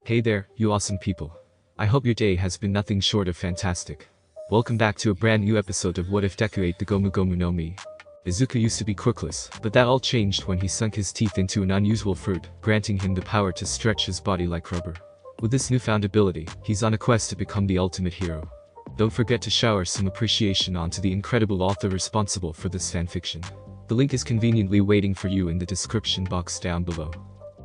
Hey there, you awesome people. I hope your day has been nothing short of fantastic. Welcome back to a brand new episode of What If Deku ate the Gomu Gomu no Mi. Izuku used to be quirkless, but that all changed when he sunk his teeth into an unusual fruit, granting him the power to stretch his body like rubber. With this newfound ability, he's on a quest to become the ultimate hero. Don't forget to shower some appreciation onto the incredible author responsible for this fanfiction. The link is conveniently waiting for you in the description box down below.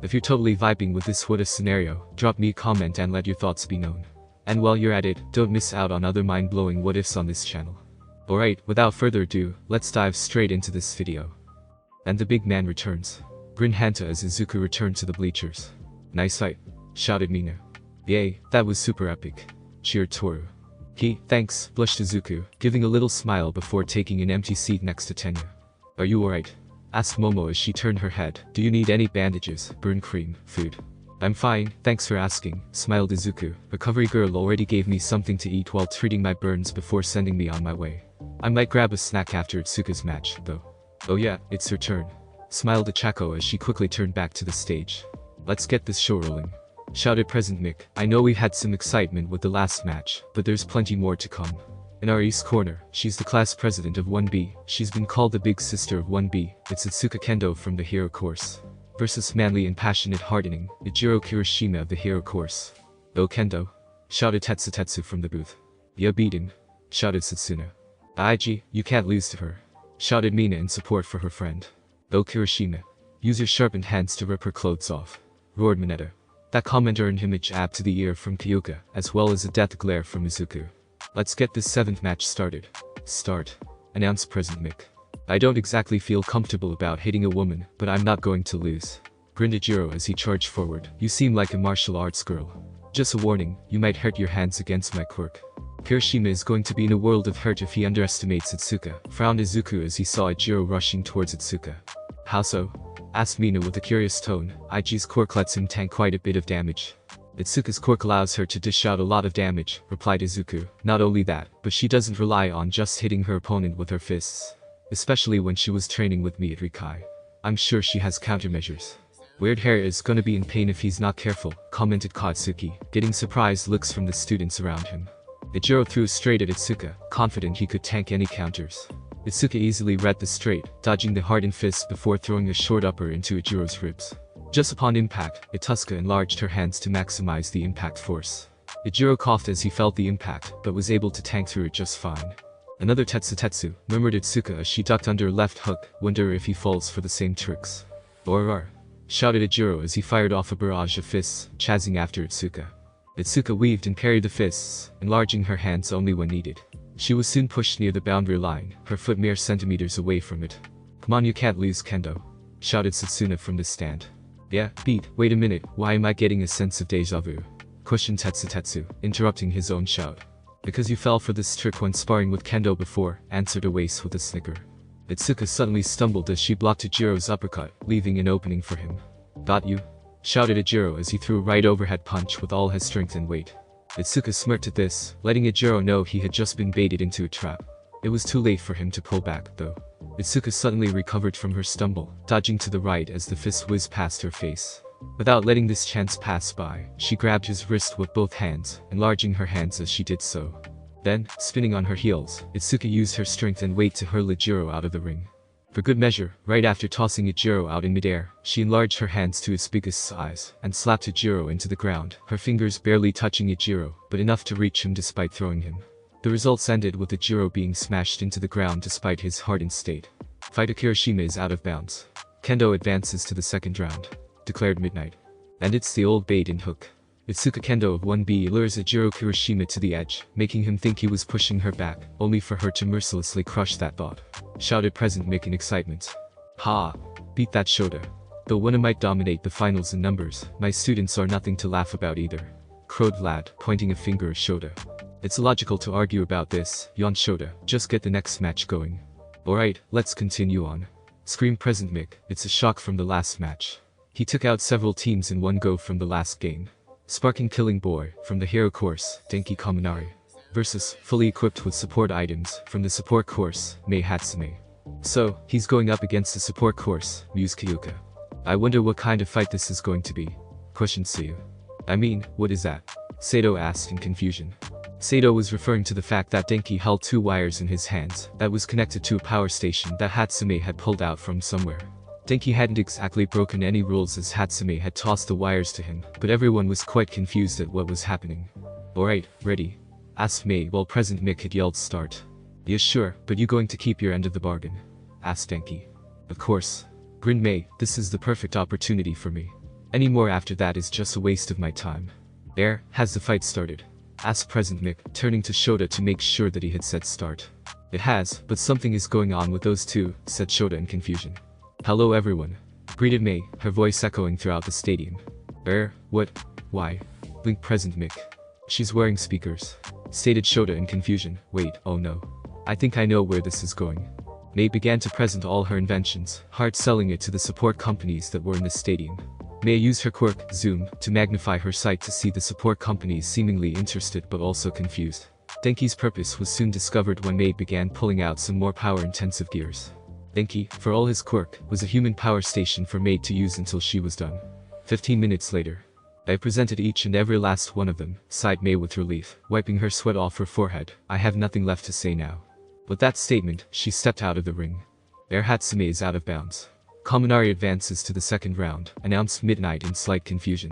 If you're totally vibing with this what if scenario, drop me a comment and let your thoughts be known. And while you're at it, don't miss out on other mind-blowing what ifs on this channel. Alright, without further ado, let's dive straight into this video. And the big man returns. Grin Hanta as Izuku returned to the bleachers. Nice sight, shouted Mina. Yay, that was super epic, cheered Toru. Thanks, blushed Izuku, giving a little smile before taking an empty seat next to Tenya. Are you alright? Asked Momo as she turned her head. Do you need any bandages, burn cream, food? I'm fine, thanks for asking, smiled Izuku. Recovery girl already gave me something to eat while treating my burns before sending me on my way. I might grab a snack after Itsuka's match, though. Oh yeah, it's her turn, smiled Achako as she quickly turned back to the stage. Let's get this show rolling, shouted Present Mick. I know we had some excitement with the last match, but there's plenty more to come. In our east corner, she's the class president of 1B, she's been called the big sister of 1B, it's Itsuka Kendo from the hero course. Versus manly and passionate hardening, Ijiro Kirishima of the hero course. Oh Kendo, shouted Tetsu from the booth. Yeah, beat him, shouted Satsuna. Aiji, you can't lose to her, shouted Mina in support for her friend. Oh Kirishima, use your sharpened hands to rip her clothes off, roared Mineta. That comment earned him a jab to the ear from Kyoka, as well as a death glare from Izuku. Let's get this 7th match started. Start, announced Present Mick. I don't exactly feel comfortable about hitting a woman, but I'm not going to lose, grinned Ijiro as he charged forward. You seem like a martial arts girl. Just a warning, you might hurt your hands against my quirk. Kirishima is going to be in a world of hurt if he underestimates Itsuka, frowned Izuku as he saw Ijiro rushing towards Itsuka. How so? Asked Mina with a curious tone. Iji's quirk lets him tank quite a bit of damage. Itsuka's quirk allows her to dish out a lot of damage, replied Izuku. Not only that, but she doesn't rely on just hitting her opponent with her fists. Especially when she was training with me at Rikai. I'm sure she has countermeasures. Weird Hair is gonna be in pain if he's not careful, commented Katsuki, getting surprised looks from the students around him. Ijiro threw straight at Itsuka, confident he could tank any counters. Itsuka easily read the straight, dodging the hardened fist before throwing a short upper into Ijiro's ribs. Just upon impact, Ituska enlarged her hands to maximize the impact force. Ijiro coughed as he felt the impact, but was able to tank through it just fine. Another Tetsu, murmured Itsuka as she ducked under a left hook, wonder if he falls for the same tricks. Rar, shouted Ijiro as he fired off a barrage of fists, chasing after Itsuka. Itsuka weaved and parried the fists, enlarging her hands only when needed. She was soon pushed near the boundary line, her foot mere centimeters away from it. Come on, you can't lose, Kendo, shouted Satsuna from the stand. Yeah, beat, wait a minute, why am I getting a sense of deja vu? Questioned Tetsu, interrupting his own shout. Because you fell for this trick when sparring with Kendo before, answered Oase with a snicker. Itsuka suddenly stumbled as she blocked Ijiro's uppercut, leaving an opening for him. Got you? Shouted Ijiro as he threw a right overhead punch with all his strength and weight. Itsuka smirked at this, letting Ijiro know he had just been baited into a trap. It was too late for him to pull back, though. Itsuka suddenly recovered from her stumble, dodging to the right as the fist whizzed past her face. Without letting this chance pass by, she grabbed his wrist with both hands, enlarging her hands as she did so. Then, spinning on her heels, Itsuka used her strength and weight to hurl Ijiro out of the ring. For good measure, right after tossing Ijiro out in midair, she enlarged her hands to its biggest size, and slapped Ijiro into the ground, her fingers barely touching Ijiro, but enough to reach him despite throwing him. The results ended with Ijiro being smashed into the ground despite his hardened state. Fighter Kirishima is out of bounds. Kendo advances to the 2nd round, declared Midnight. And it's the old bait and hook. Itsuka Kendo of 1B lures Ijiro Kirishima to the edge, making him think he was pushing her back, only for her to mercilessly crush that thought. Shouted Present Mick in excitement. Ha! Beat that Shota. Though one might dominate the finals in numbers, my students are nothing to laugh about either. Crowed Vlad, pointing a finger at Shota. It's illogical to argue about this, yawned Shota, just get the next match going. Alright, let's continue on. Screamed Present Mick, it's a shock from the last match. He took out several teams in one go from the last game. Sparking Killing Boy, from the hero course, Denki Kaminari. Versus, fully equipped with support items, from the support course, Mei Hatsume. So, he's going up against the support course, mused Kyuka. I wonder what kind of fight this is going to be, questioned Suyu. I mean, what is that? Sato asked in confusion. Sato was referring to the fact that Denki held 2 wires in his hands that was connected to a power station that Hatsume had pulled out from somewhere. Denki hadn't exactly broken any rules as Hatsume had tossed the wires to him, but everyone was quite confused at what was happening. Alright, ready? Asked Mei while President Mick had yelled start. Yeah sure, but you going to keep your end of the bargain? Asked Denki. Of course. Grinned Mei, this is the perfect opportunity for me. Any more after that is just a waste of my time. There, has the fight started? Asked President Mick, turning to Shota to make sure that he had said start. It has, but something is going on with those two, said Shota in confusion. Hello everyone. Greeted Mei, her voice echoing throughout the stadium. What? Why? Blinked President Mick. She's wearing speakers. Stated Shota in confusion. Wait, oh no. I think I know where this is going. Mei began to present all her inventions, hard selling it to the support companies that were in the stadium. Mei used her quirk, Zoom, to magnify her sight to see the support companies seemingly interested but also confused. Denki's purpose was soon discovered when Mei began pulling out some more power-intensive gears. Denki, for all his quirk, was a human power station for Mei to use until she was done. 15 minutes later. I presented each and every last one of them, sighed Mei with relief, wiping her sweat off her forehead. I have nothing left to say now. With that statement, she stepped out of the ring. Hatsume is out of bounds. Kaminari advances to the second round, announced Midnight in slight confusion.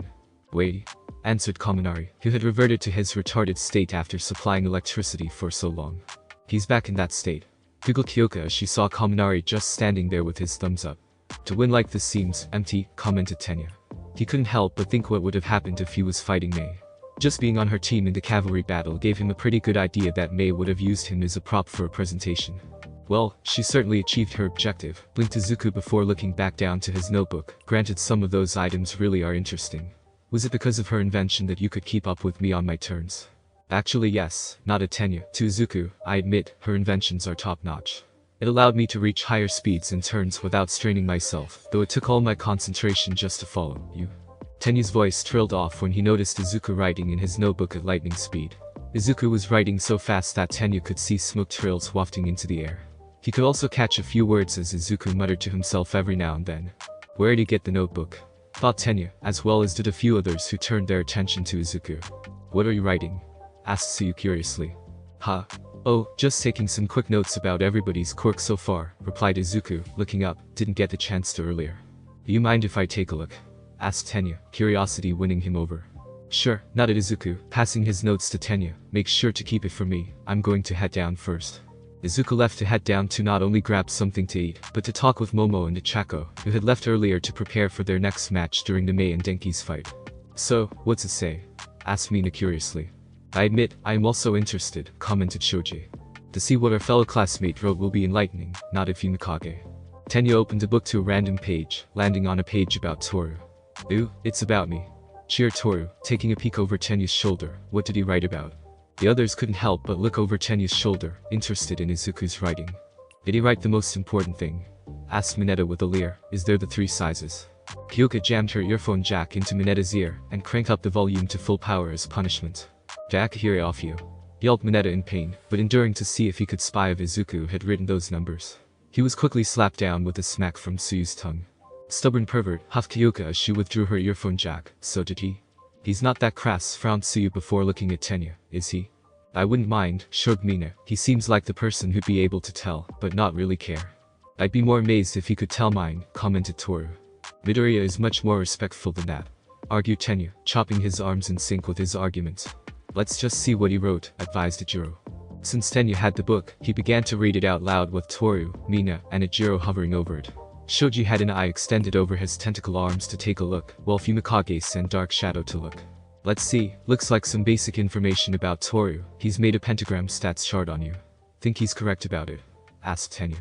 Wait, answered Kaminari, who had reverted to his retarded state after supplying electricity for so long. He's back in that state. Googled Kyoka as she saw Kaminari just standing there with his thumbs up. To win like this seems empty, commented Tenya. He couldn't help but think what would have happened if he was fighting Mei. Just being on her team in the cavalry battle gave him a pretty good idea that Mei would have used him as a prop for a presentation. Well, she certainly achieved her objective, blinked Izuku before looking back down to his notebook. Granted, some of those items really are interesting. Was it because of her invention that you could keep up with me on my turns? Actually yes, not a Tenya. To Izuku, I admit, her inventions are top-notch. It allowed me to reach higher speeds in turns without straining myself, though it took all my concentration just to follow you. Tenya's voice trailed off when he noticed Izuku writing in his notebook at lightning speed. Izuku was writing so fast that Tenya could see smoke trails wafting into the air. He could also catch a few words as Izuku muttered to himself every now and then. Where'd he get the notebook? Thought Tenya, as well as did a few others who turned their attention to Izuku. What are you writing? Asked Suyu curiously. Huh? Oh, just taking some quick notes about everybody's quirk so far, replied Izuku, looking up, didn't get the chance to earlier. Do you mind if I take a look? Asked Tenya, curiosity winning him over. Sure, nodded Izuku, passing his notes to Tenya. Make sure to keep it for me, I'm going to head down first. Izuku left to head down to not only grab something to eat, but to talk with Momo and Ichako, who had left earlier to prepare for their next match during the Mei and Denki's fight. So, what's it say? Asked Mina curiously. I admit, I am also interested, commented Shoji. To see what our fellow classmate wrote will be enlightening, nodded Fumikage. Tenya opened a book to a random page, landing on a page about Toru. Ooh, it's about me. Cheered Toru, taking a peek over Tenya's shoulder. What did he write about? The others couldn't help but look over Tenya's shoulder, interested in Izuku's writing. Did he write the most important thing? Asked Mineta with a leer. Is there the 3 sizes? Kyoka jammed her earphone jack into Mineta's ear, and cranked up the volume to full power as punishment. Jack, hear it off you. Yelled Mineta in pain, but enduring to see if he could spy if Izuku had written those numbers. He was quickly slapped down with a smack from Suyu's tongue. Stubborn pervert, huffed Kyoka as she withdrew her earphone jack. So did he? He's not that crass, frowned Suyu before looking at Tenya, is he? I wouldn't mind, shrugged Mina. He seems like the person who'd be able to tell, but not really care. I'd be more amazed if he could tell mine, commented Toru. Midoriya is much more respectful than that, argued Tenya, chopping his arms in sync with his arguments. Let's just see what he wrote, advised Ijiro. Since Tenya had the book, he began to read it out loud with Toru, Mina, and Ijiro hovering over it. Shoji had an eye extended over his tentacle arms to take a look, while Fumikage sent Dark Shadow to look. Let's see, looks like some basic information about Toru. He's made a pentagram stats chart on you. Think he's correct about it? Asked Tenya.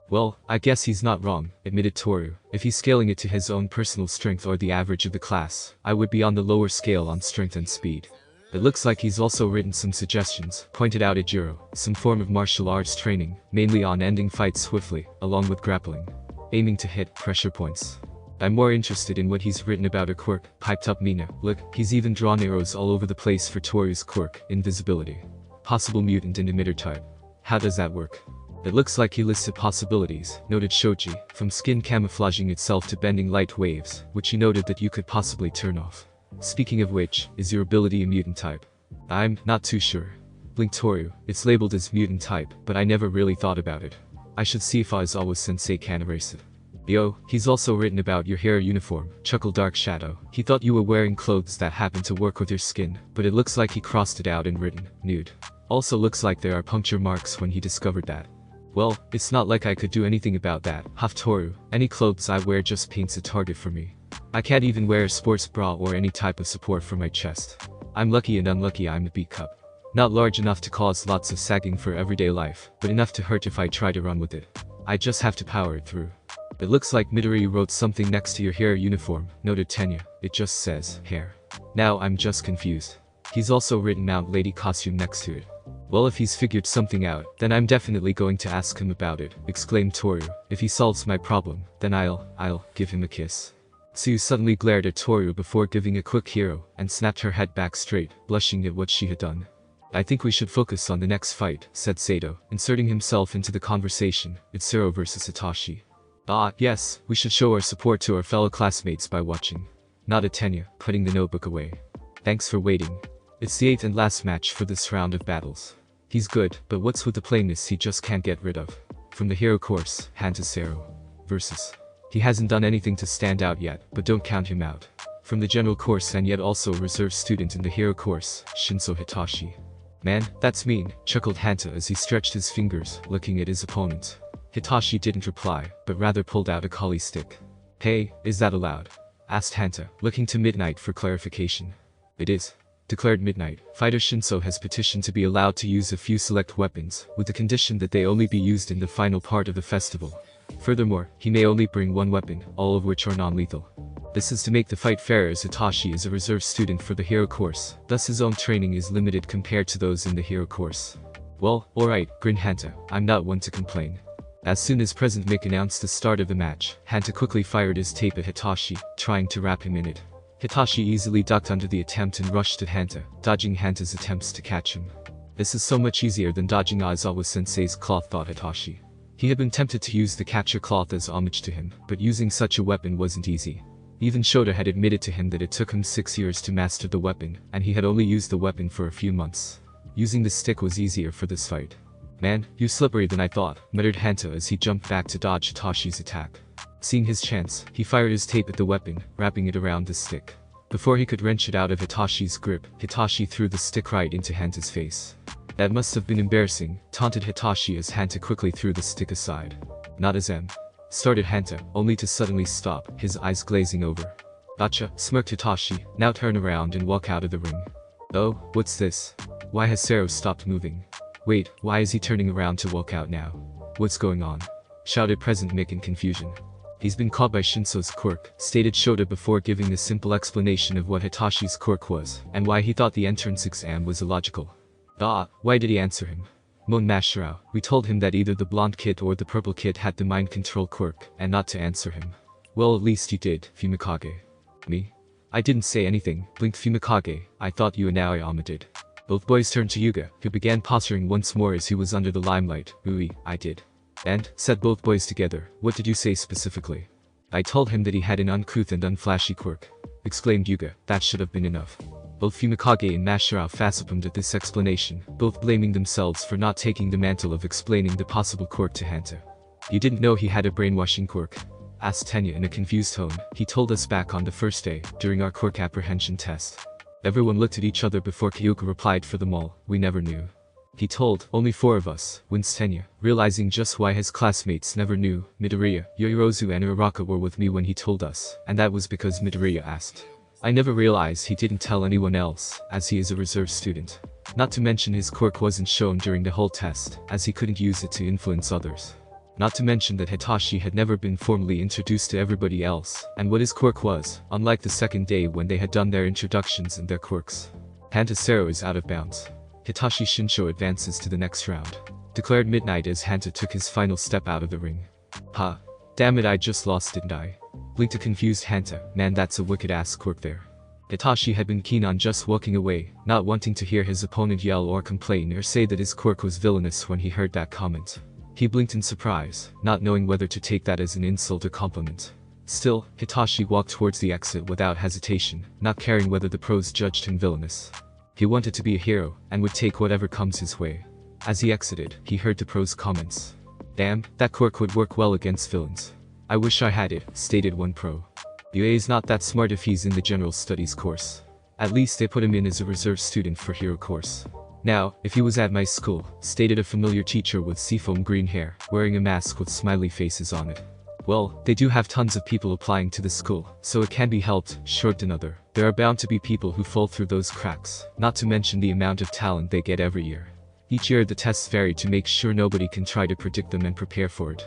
Well, I guess he's not wrong, admitted Toru. If he's scaling it to his own personal strength or the average of the class, I would be on the lower scale on strength and speed. It looks like he's also written some suggestions, pointed out Ijiro, some form of martial arts training, mainly on ending fights swiftly, along with grappling. Aiming to hit pressure points. I'm more interested in what he's written about a quirk, piped up Mina. Look, he's even drawn arrows all over the place for Toru's quirk, invisibility. Possible mutant and emitter type. How does that work? It looks like he listed possibilities, noted Shoji, from skin camouflaging itself to bending light waves, which he noted that you could possibly turn off. Speaking of which, is your ability a mutant type? I'm not too sure. Blink Toru, it's labeled as mutant type, but I never really thought about it. I should see if Aizawa-sensei can erase it. Yo, he's also written about your hair uniform, chuckled Dark Shadow. He thought you were wearing clothes that happen to work with your skin, but it looks like he crossed it out and written, nude. Also looks like there are puncture marks when he discovered that. Well, it's not like I could do anything about that, Toru. Any clothes I wear just paints a target for me. I can't even wear a sports bra or any type of support for my chest. I'm lucky and unlucky I'm a B cup. Not large enough to cause lots of sagging for everyday life, but enough to hurt if I try to run with it. I just have to power it through. It looks like Midori wrote something next to your hair uniform, noted Tenya. It just says, hair. Now I'm just confused. He's also written out lady costume next to it. Well, if he's figured something out, then I'm definitely going to ask him about it, exclaimed Toru. If he solves my problem, then I'll give him a kiss. Tsuyu suddenly glared at Toru before giving a quick hero, and snapped her head back straight, blushing at what she had done. I think we should focus on the next fight, said Sato, inserting himself into the conversation. It's Zero versus Hitachi. Ah, yes, we should show our support to our fellow classmates by watching. Nodded Tenya, putting the notebook away. Thanks for waiting. It's the 8th and last match for this round of battles. He's good, but what's with the plainness he just can't get rid of? From the hero course, Hanta Zero. Versus. He hasn't done anything to stand out yet, but don't count him out. From the general course and yet also a reserve student in the hero course, Shinso Hitachi. Man, that's mean, chuckled Hanta as he stretched his fingers, looking at his opponent. Hitachi didn't reply, but rather pulled out a kali stick. Hey, is that allowed? Asked Hanta, looking to Midnight for clarification. It is. Declared Midnight. Fighter Shinso has petitioned to be allowed to use a few select weapons, with the condition that they only be used in the final part of the festival. Furthermore, he may only bring one weapon, all of which are non-lethal. This is to make the fight fair as Hitachi is a reserve student for the hero course, thus his own training is limited compared to those in the hero course. Well, alright, grinned Hanta, I'm not one to complain. As soon as President Mick announced the start of the match, Hanta quickly fired his tape at Hitachi, trying to wrap him in it. Hitachi easily ducked under the attempt and rushed at Hanta, dodging Hanta's attempts to catch him. This is so much easier than dodging Aizawa-sensei's cloth, thought Hitachi. He had been tempted to use the capture cloth as homage to him, but using such a weapon wasn't easy. Even Shota had admitted to him that it took him 6 years to master the weapon, and he had only used the weapon for a few months. Using the stick was easier for this fight. Man, you're slipperier than I thought, muttered Hanta as he jumped back to dodge Hitachi's attack. Seeing his chance, he fired his tape at the weapon, wrapping it around the stick. Before he could wrench it out of Hitachi's grip, Hitachi threw the stick right into Hanta's face. That must have been embarrassing, taunted Hitachi as Hanta quickly threw the stick aside. Not as started Hanta, only to suddenly stop, his eyes glazing over. Gotcha, smirked Hitachi, now turn around and walk out of the ring. Oh, what's this? Why has Zero stopped moving? Wait, why is he turning around to walk out now? What's going on? Shouted President Mick in confusion. He's been caught by Shinso's quirk, stated Shota before giving a simple explanation of what Hitachi's quirk was, and why he thought the entrance exam was illogical. Why did he answer him? Moaned Mashirao. We told him that either the blonde kid or the purple kid had the mind control quirk, and not to answer him. Well, at least you did, Fumikage. Me? I didn't say anything, blinked Fumikage. I thought you and Aoyama did. Both boys turned to Yuga, who began posturing once more as he was under the limelight. I did. And, said both boys together, what did you say specifically? I told him that he had an uncouth and unflashy quirk. Exclaimed Yuga, that should have been enough. Both Fumikage and Mashirao facepalmed at this explanation, both blaming themselves for not taking the mantle of explaining the possible quirk to Hanta. You didn't know he had a brainwashing quirk? Asked Tenya in a confused tone. He told us back on the first day, during our quirk apprehension test. Everyone looked at each other before Kyuka replied for them all, we never knew. He told, only 4 of us, winced Tenya, realizing just why his classmates never knew. Midoriya, Yoyorozu and Uraraka were with me when he told us, and that was because Midoriya asked. I never realized he didn't tell anyone else, as he is a reserve student. Not to mention his quirk wasn't shown during the whole test, as he couldn't use it to influence others. Not to mention that Hitachi had never been formally introduced to everybody else, and what his quirk was, unlike the second day when they had done their introductions and their quirks. Hanta Zero is out of bounds. Hitachi Shinso advances to the next round. Declared Midnight as Hanta took his final step out of the ring. Ha. Damn it, I just lost, didn't I? Blinked a confused Hanta. Man, that's a wicked ass quirk there. Hitachi had been keen on just walking away, not wanting to hear his opponent yell or complain or say that his quirk was villainous when he heard that comment. He blinked in surprise, not knowing whether to take that as an insult or compliment. Still, Hitachi walked towards the exit without hesitation, not caring whether the pros judged him villainous. He wanted to be a hero, and would take whatever comes his way. As he exited, he heard the pros' comments. Damn, that quirk would work well against villains. I wish I had it, stated one pro. UA is not that smart if he's in the general studies course. At least they put him in as a reserve student for hero course. Now, if he was at my school, stated a familiar teacher with seafoam green hair, wearing a mask with smiley faces on it. Well, they do have tons of people applying to the school, so it can be helped, shrugged another. There are bound to be people who fall through those cracks, not to mention the amount of talent they get every year. Each year the tests vary to make sure nobody can try to predict them and prepare for it.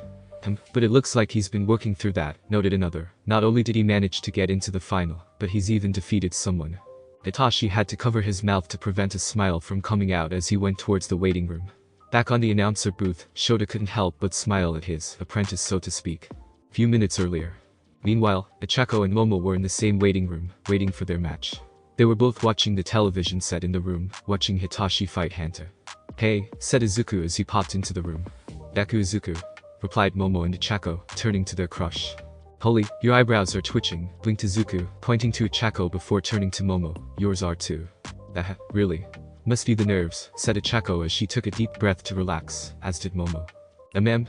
But it looks like he's been working through that, noted another. Not only did he manage to get into the final, but he's even defeated someone. Hitachi had to cover his mouth to prevent a smile from coming out as he went towards the waiting room. Back on the announcer booth, Shota couldn't help but smile at his apprentice, so to speak. Few minutes earlier. Meanwhile, Ichako and Momo were in the same waiting room, waiting for their match. They were both watching the television set in the room, watching Hitachi fight Hanta. Hey, said Izuku as he popped into the room. Deku Izuku, replied Momo and Ichako, turning to their crush. Holy, your eyebrows are twitching, blinked Izuku, pointing to Ichako before turning to Momo. Yours are too. Really? Must be the nerves, said Ichako as she took a deep breath to relax, as did Momo.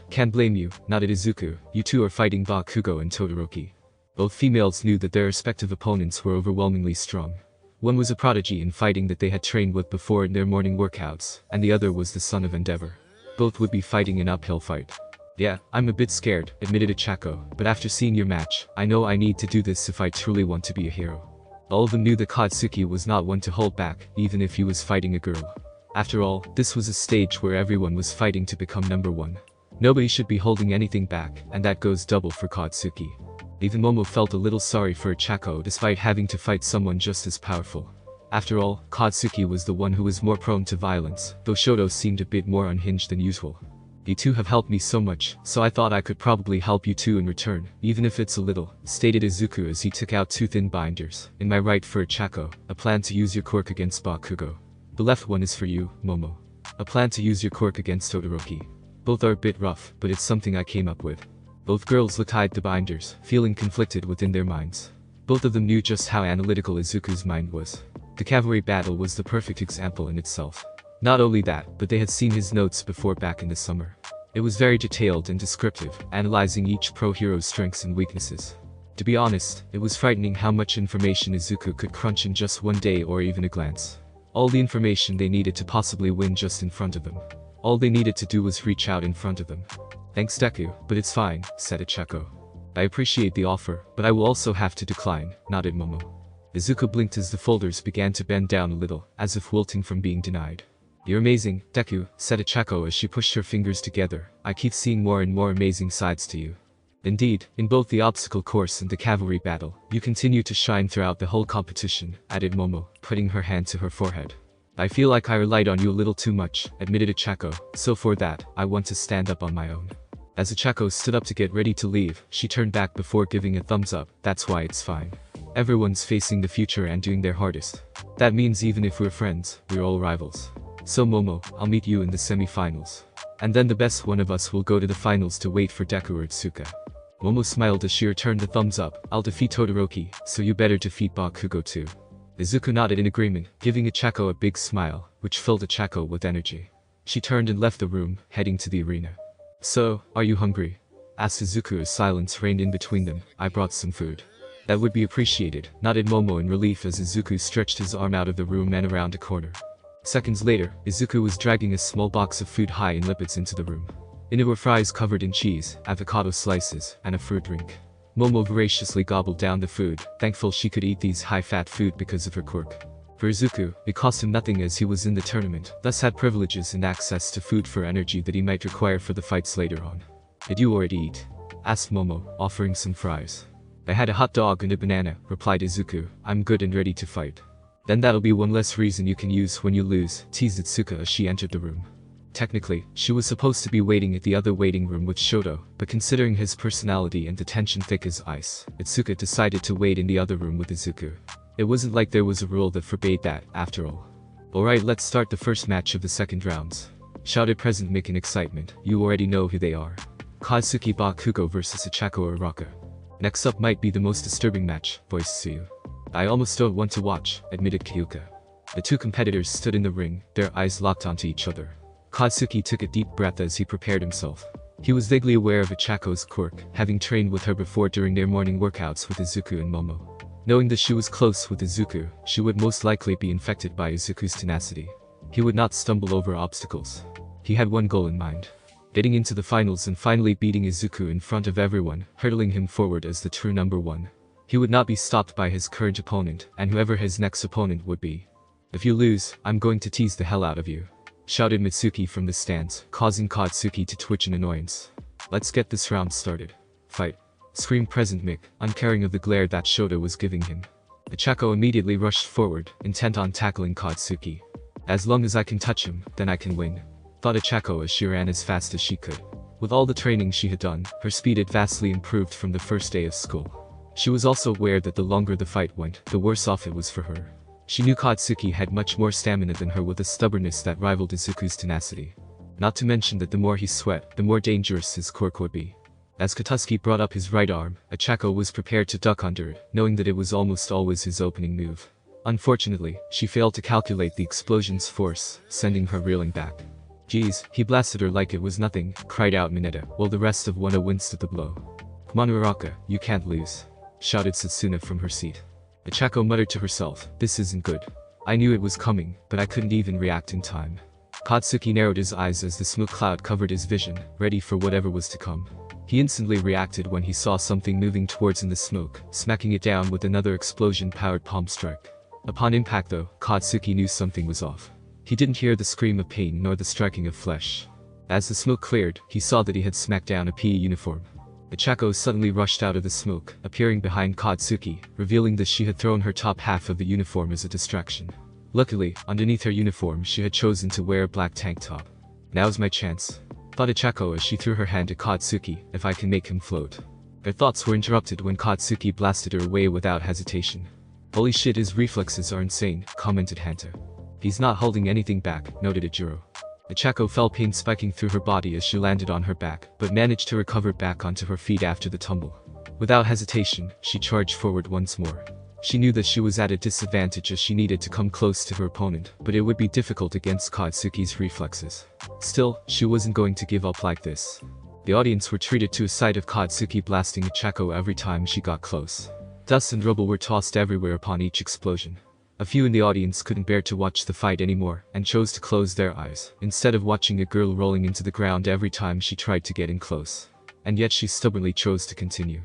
Can't blame you, nodded Izuku. You two are fighting Bakugo and Todoroki. Both females knew that their respective opponents were overwhelmingly strong. One was a prodigy in fighting that they had trained with before in their morning workouts, and the other was the son of Endeavor. Both would be fighting an uphill fight. Yeah, I'm a bit scared, admitted Ichako, but after seeing your match, I know I need to do this if I truly want to be a hero. All of them knew that Katsuki was not one to hold back, even if he was fighting a girl. After all, this was a stage where everyone was fighting to become number one. Nobody should be holding anything back, and that goes double for Katsuki. Even Momo felt a little sorry for Ichako despite having to fight someone just as powerful. After all, Katsuki was the one who was more prone to violence, though Shoto seemed a bit more unhinged than usual. You two have helped me so much, so I thought I could probably help you too in return, even if it's a little, stated Izuku as he took out two thin binders. In my right for Ichako, a plan to use your quirk against Bakugo. The left one is for you, Momo. A plan to use your quirk against Todoroki. Both are a bit rough, but it's something I came up with. Both girls looked at the binders, feeling conflicted within their minds. Both of them knew just how analytical Izuku's mind was. The cavalry battle was the perfect example in itself. Not only that, but they had seen his notes before back in the summer. It was very detailed and descriptive, analyzing each pro-hero's strengths and weaknesses. To be honest, it was frightening how much information Izuku could crunch in just one day or even a glance. All the information they needed to possibly win just in front of them. All they needed to do was reach out in front of them. Thanks Deku, but it's fine, said Ichako. I appreciate the offer, but I will also have to decline, nodded Momo. Izuku blinked as the folders began to bend down a little, as if wilting from being denied. You're amazing, Deku, said Ichako as she pushed her fingers together. I keep seeing more and more amazing sides to you. Indeed, in both the obstacle course and the cavalry battle, you continue to shine throughout the whole competition, added Momo, putting her hand to her forehead. I feel like I relied on you a little too much, admitted Ichako, so for that, I want to stand up on my own. As Ichako stood up to get ready to leave, she turned back before giving a thumbs up. That's why it's fine. Everyone's facing the future and doing their hardest. That means even if we're friends, we're all rivals. So Momo, I'll meet you in the semi-finals. And then the best one of us will go to the finals to wait for Deku or Tsuka. Momo smiled as she returned the thumbs up. I'll defeat Todoroki, so you better defeat Bakugo too. Izuku nodded in agreement, giving Ichako a big smile, which filled Ichako with energy. She turned and left the room, heading to the arena. So, are you hungry? Asked Izuku as silence reigned in between them. I brought some food. That would be appreciated, nodded Momo in relief as Izuku stretched his arm out of the room and around a corner. Seconds later, Izuku was dragging a small box of food high in lipids into the room. In it were fries covered in cheese, avocado slices, and a fruit drink. Momo voraciously gobbled down the food, thankful she could eat these high-fat food because of her quirk. For Izuku, it cost him nothing as he was in the tournament, thus had privileges and access to food for energy that he might require for the fights later on. Did you already eat? Asked Momo, offering some fries. I had a hot dog and a banana, replied Izuku. I'm good and ready to fight. Then that'll be one less reason you can use when you lose, teased Itsuka as she entered the room. Technically, she was supposed to be waiting at the other waiting room with Shoto, but considering his personality and the tension thick as ice, Itsuka decided to wait in the other room with Izuku. It wasn't like there was a rule that forbade that, after all. Alright, let's start the first match of the second rounds. Shouted Present Mick in excitement. You already know who they are. Katsuki Bakugo vs Ichako Uraraka. Next up might be the most disturbing match, voiced Suyu. I almost don't want to watch, admitted Kyuka. The two competitors stood in the ring, their eyes locked onto each other. Katsuki took a deep breath as he prepared himself. He was vaguely aware of Ichako's quirk, having trained with her before during their morning workouts with Izuku and Momo. Knowing that she was close with Izuku, she would most likely be infected by Izuku's tenacity. He would not stumble over obstacles. He had one goal in mind. Getting into the finals and finally beating Izuku in front of everyone, hurtling him forward as the true number one. He would not be stopped by his current opponent, and whoever his next opponent would be. If you lose, I'm going to tease the hell out of you, shouted Mitsuki from the stands, causing Katsuki to twitch in annoyance. Let's get this round started. Fight, screamed Present Mick, uncaring of the glare that Shota was giving him. Ichako immediately rushed forward, intent on tackling Katsuki. As long as I can touch him, then I can win, thought Ichako as she ran as fast as she could. With all the training she had done, her speed had vastly improved from the first day of school. She was also aware that the longer the fight went, the worse off it was for her. She knew Katsuki had much more stamina than her with a stubbornness that rivaled Izuku's tenacity. Not to mention that the more he sweat, the more dangerous his quirk would be. As Katsuki brought up his right arm, Ichako was prepared to duck under it, knowing that it was almost always his opening move. Unfortunately, she failed to calculate the explosion's force, sending her reeling back. Geez, he blasted her like it was nothing, cried out Mineta, while the rest of Wano winced at the blow. Come on Uraraka, you can't lose, shouted Satsuna from her seat. Ichako muttered to herself, this isn't good. I knew it was coming, but I couldn't even react in time. Katsuki narrowed his eyes as the smoke cloud covered his vision, ready for whatever was to come. He instantly reacted when he saw something moving towards in the smoke, smacking it down with another explosion-powered palm strike. Upon impact though, Katsuki knew something was off. He didn't hear the scream of pain nor the striking of flesh. As the smoke cleared, he saw that he had smacked down a PE uniform. Ichako suddenly rushed out of the smoke, appearing behind Katsuki, revealing that she had thrown her top half of the uniform as a distraction. Luckily, underneath her uniform she had chosen to wear a black tank top. Now's my chance, thought Ichako as she threw her hand to Katsuki, if I can make him float. Her thoughts were interrupted when Katsuki blasted her away without hesitation. Holy shit, his reflexes are insane, commented Hanta. He's not holding anything back, noted Ijiro. Ichako felt pain spiking through her body as she landed on her back, but managed to recover back onto her feet after the tumble. Without hesitation, she charged forward once more. She knew that she was at a disadvantage as she needed to come close to her opponent, but it would be difficult against Katsuki's reflexes. Still, she wasn't going to give up like this. The audience were treated to a sight of Katsuki blasting Ichako every time she got close. Dust and rubble were tossed everywhere upon each explosion. A few in the audience couldn't bear to watch the fight anymore, and chose to close their eyes, instead of watching a girl rolling into the ground every time she tried to get in close. And yet she stubbornly chose to continue.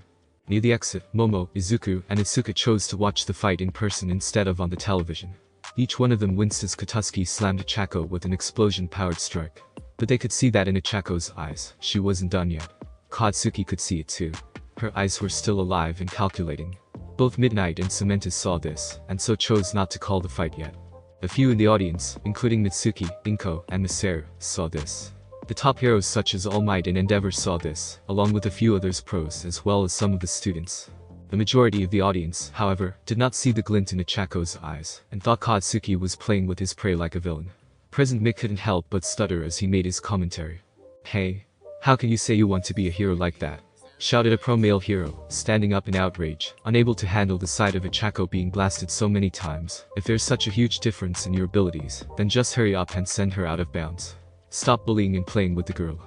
Near the exit, Momo, Izuku, and Asuka chose to watch the fight in person instead of on the television. Each one of them winced as Katsuki slammed Ichako with an explosion-powered strike. But they could see that in Ichako's eyes, she wasn't done yet. Katsuki could see it too. Her eyes were still alive and calculating. Both Midnight and Cementus saw this, and so chose not to call the fight yet. A few in the audience, including Mitsuki, Inko, and Masaru, saw this. The top heroes such as All Might and Endeavor saw this, along with a few others pros as well as some of the students. The majority of the audience, however, did not see the glint in Ichako's eyes, and thought Katsuki was playing with his prey like a villain. Present Mick couldn't help but stutter as he made his commentary. Hey, how can you say you want to be a hero like that? Shouted a pro-male hero, standing up in outrage, unable to handle the sight of Ichako being blasted so many times. If there's such a huge difference in your abilities, then just hurry up and send her out of bounds. Stop bullying and playing with the girl.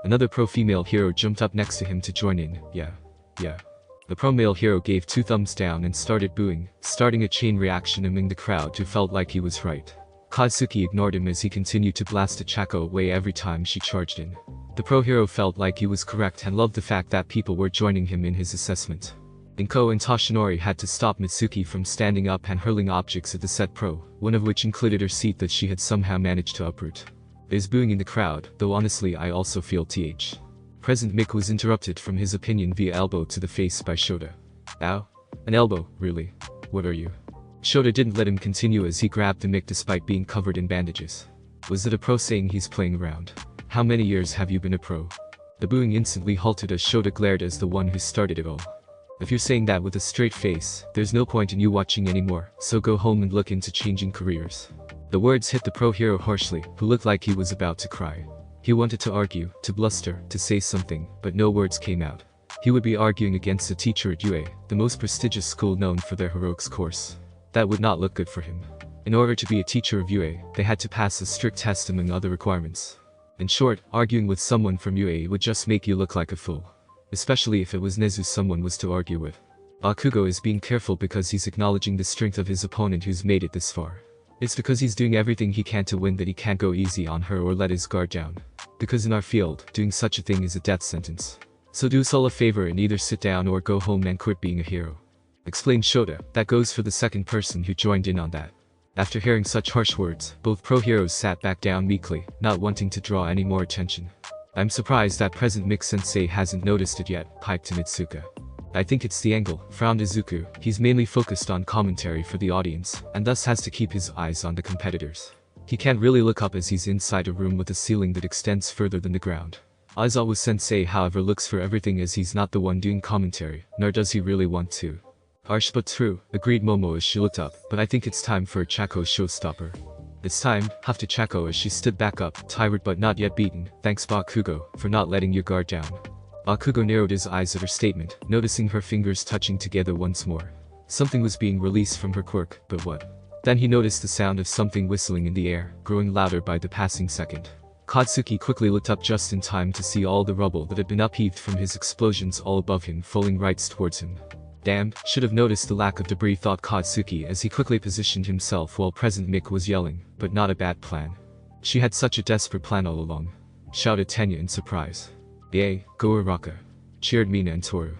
Another pro-female hero jumped up next to him to join in. Yeah. The pro-male hero gave 2 thumbs down and started booing, starting a chain reaction among the crowd who felt like he was right. Katsuki ignored him as he continued to blast Ichako away every time she charged in. The pro-hero felt like he was correct and loved the fact that people were joining him in his assessment. Inko and Toshinori had to stop Mitsuki from standing up and hurling objects at the set pro, one of which included her seat that she had somehow managed to uproot. There's booing in the crowd, though honestly I also feel th. Present Mick was interrupted from his opinion via elbow to the face by Shota. Ow? An elbow, really? What are you? Shota didn't let him continue as he grabbed the mic despite being covered in bandages. Was it a pro saying he's playing around? How many years have you been a pro? The booing instantly halted as Shota glared as the one who started it all. If you're saying that with a straight face, there's no point in you watching anymore, so go home and look into changing careers. The words hit the pro hero harshly, who looked like he was about to cry. He wanted to argue, to bluster, to say something, but no words came out. He would be arguing against a teacher at UA, the most prestigious school known for their heroics course. That would not look good for him. In order to be a teacher of UA, they had to pass a strict test among other requirements. In short, arguing with someone from UA would just make you look like a fool. Especially if it was Nezu someone was to argue with. Bakugo is being careful because he's acknowledging the strength of his opponent who's made it this far. It's because he's doing everything he can to win that he can't go easy on her or let his guard down. Because in our field, doing such a thing is a death sentence. So do us all a favor and either sit down or go home and quit being a hero. Explained Shota. That goes for the second person who joined in on that. After hearing such harsh words, both pro-heroes sat back down meekly, not wanting to draw any more attention. I'm surprised that present Mix-sensei hasn't noticed it yet, piped Mitsuka. I think it's the angle, frowned Izuku. He's mainly focused on commentary for the audience, and thus has to keep his eyes on the competitors. He can't really look up as he's inside a room with a ceiling that extends further than the ground. Aizawa-sensei however looks for everything as he's not the one doing commentary, nor does he really want to. Harsh but true, agreed Momo as she looked up, but I think it's time for a Chako showstopper. It's time, huffed Chako as she stood back up, tired but not yet beaten. Thanks Bakugo, for not letting your guard down. Bakugo narrowed his eyes at her statement, noticing her fingers touching together once more. Something was being released from her quirk, but what? Then he noticed the sound of something whistling in the air, growing louder by the passing second. Katsuki quickly looked up just in time to see all the rubble that had been upheaved from his explosions all above him falling right towards him. Damn, should have noticed the lack of debris, thought Katsuki as he quickly positioned himself while present Mick was yelling, but not a bad plan. She had such a desperate plan all along. Shouted Tenya in surprise. Yay, go Uraraka. Cheered Mina and Toru.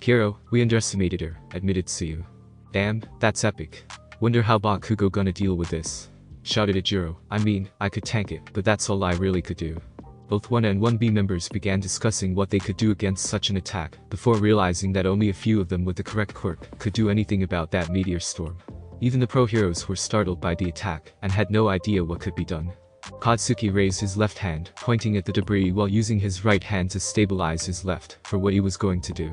Hero, we underestimated her, admitted Tsuyu. Damn, that's epic. Wonder how Bakugo gonna deal with this. Shouted Ijiro. I mean, I could tank it, but that's all I really could do. Both 1A and 1B members began discussing what they could do against such an attack, before realizing that only a few of them with the correct quirk could do anything about that meteor storm. Even the pro-heroes were startled by the attack, and had no idea what could be done. Katsuki raised his left hand, pointing at the debris while using his right hand to stabilize his left, for what he was going to do.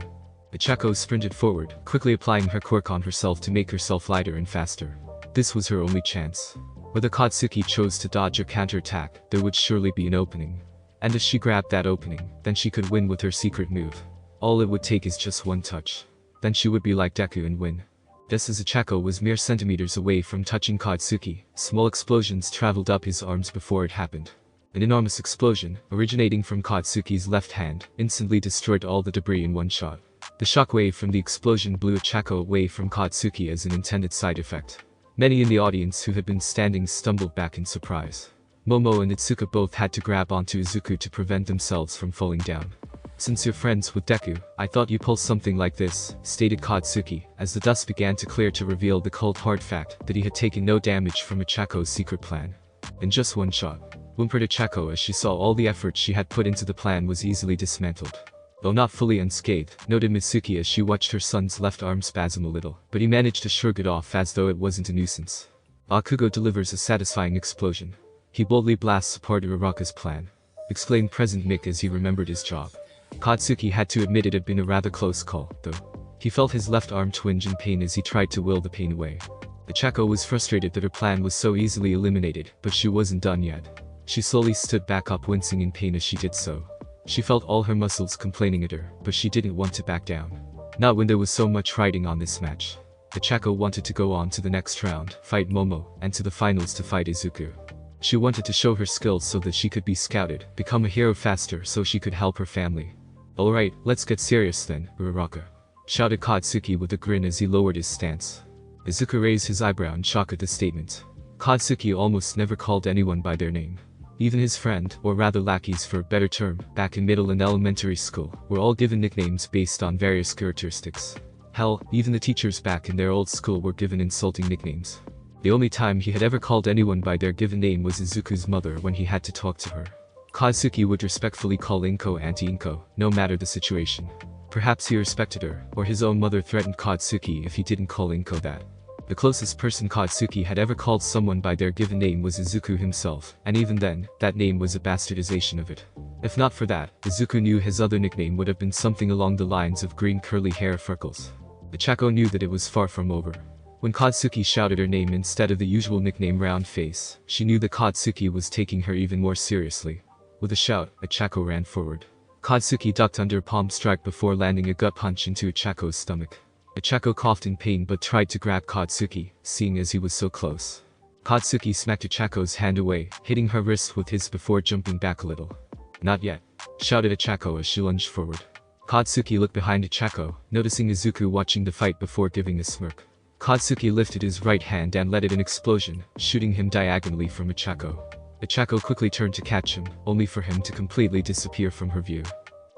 Ichako sprinted forward, quickly applying her quirk on herself to make herself lighter and faster. This was her only chance. Whether Katsuki chose to dodge or counterattack, there would surely be an opening. And if she grabbed that opening, then she could win with her secret move. All it would take is just one touch. Then she would be like Deku and win. Just as Ichako was mere centimeters away from touching Katsuki, small explosions traveled up his arms before it happened. An enormous explosion, originating from Katsuki's left hand, instantly destroyed all the debris in one shot. The shockwave from the explosion blew Ichako away from Katsuki as an intended side effect. Many in the audience who had been standing stumbled back in surprise. Momo and Itsuka both had to grab onto Izuku to prevent themselves from falling down. Since you're friends with Deku, I thought you'd pull something like this, stated Katsuki, as the dust began to clear to reveal the cold hard fact that he had taken no damage from Ichako's secret plan. In just one shot, whimpered Ichako as she saw all the effort she had put into the plan was easily dismantled. Though not fully unscathed, noted Mitsuki as she watched her son's left arm spasm a little, but he managed to shrug it off as though it wasn't a nuisance. Bakugo delivers a satisfying explosion. He boldly blasts apart Uraraka's plan. Explained present Mick as he remembered his job. Katsuki had to admit it had been a rather close call, though. He felt his left arm twinge in pain as he tried to will the pain away. Ichako was frustrated that her plan was so easily eliminated, but she wasn't done yet. She slowly stood back up, wincing in pain as she did so. She felt all her muscles complaining at her, but she didn't want to back down. Not when there was so much riding on this match. Ichako wanted to go on to the next round, fight Momo, and to the finals to fight Izuku. She wanted to show her skills so that she could be scouted, become a hero faster so she could help her family. Alright, let's get serious then, Uraraka. Shouted Katsuki with a grin as he lowered his stance. Izuku raised his eyebrow in shock at the statement. Katsuki almost never called anyone by their name. Even his friend, or rather lackeys for a better term, back in middle and elementary school, were all given nicknames based on various characteristics. Hell, even the teachers back in their old school were given insulting nicknames. The only time he had ever called anyone by their given name was Izuku's mother when he had to talk to her. Katsuki would respectfully call Inko Auntie Inko, no matter the situation. Perhaps he respected her, or his own mother threatened Katsuki if he didn't call Inko that. The closest person Katsuki had ever called someone by their given name was Izuku himself, and even then, that name was a bastardization of it. If not for that, Izuku knew his other nickname would have been something along the lines of green curly hair freckles. Ichako knew that it was far from over. When Katsuki shouted her name instead of the usual nickname round face, she knew that Katsuki was taking her even more seriously. With a shout, Ichako ran forward. Katsuki ducked under a palm strike before landing a gut punch into Ichako's stomach. Ichako coughed in pain but tried to grab Katsuki, seeing as he was so close. Katsuki smacked Ichako's hand away, hitting her wrist with his before jumping back a little. "Not yet," shouted Ichako as she lunged forward. Katsuki looked behind Ichako, noticing Izuku watching the fight before giving a smirk. Katsuki lifted his right hand and let it an explosion, shooting him diagonally from Ichako. Ichako quickly turned to catch him, only for him to completely disappear from her view.